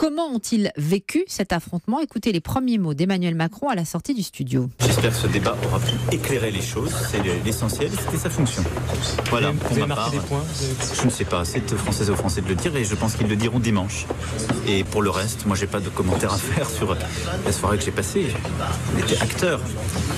Comment ont-ils vécu cet affrontement? Écoutez les premiers mots d'Emmanuel Macron à la sortie du studio. J'espère que ce débat aura pu éclairer les choses. C'est l'essentiel, c'était sa fonction. Voilà, pour ma part, je ne sais pas, c'est aux Françaises et aux Français de le dire et je pense qu'ils le diront dimanche. Et pour le reste, moi j'ai pas de commentaires à faire sur la soirée que j'ai passée. J'étais acteur.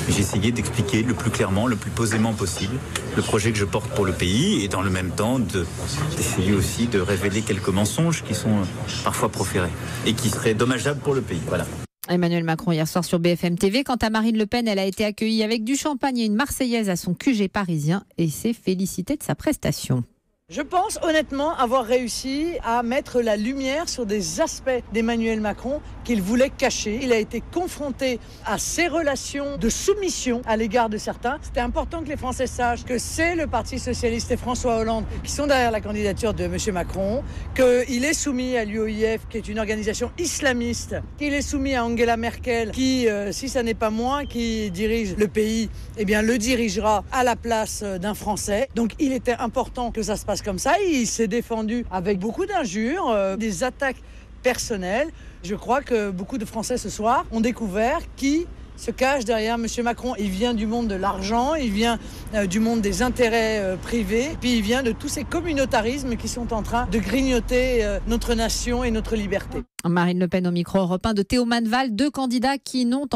J'ai essayé d'expliquer le plus clairement, le plus posément possible le projet que je porte pour le pays et dans le même temps d'essayer aussi de révéler quelques mensonges qui sont parfois proférés et qui seraient dommageables pour le pays. Voilà. Emmanuel Macron hier soir sur BFM TV. Quant à Marine Le Pen, elle a été accueillie avec du champagne et une Marseillaise à son QG parisien et s'est félicitée de sa prestation. Je pense honnêtement avoir réussi à mettre la lumière sur des aspects d'Emmanuel Macron qu'il voulait cacher. Il a été confronté à ses relations de soumission à l'égard de certains. C'était important que les Français sachent que c'est le Parti Socialiste et François Hollande qui sont derrière la candidature de M. Macron, qu'il est soumis à l'UOIF, qui est une organisation islamiste, qu'il est soumis à Angela Merkel, qui, si ça n'est pas moi qui dirige le pays, eh bien le dirigera à la place d'un Français. Donc il était important que ça se passe comme ça. Il s'est défendu avec beaucoup d'injures, des attaques personnelles. Je crois que beaucoup de Français ce soir ont découvert qui se cache derrière M. Macron. Il vient du monde de l'argent, il vient du monde des intérêts privés, puis il vient de tous ces communautarismes qui sont en train de grignoter notre nation et notre liberté. Marine Le Pen au micro Europe 1 de Théo Manval, deux candidats qui n'ont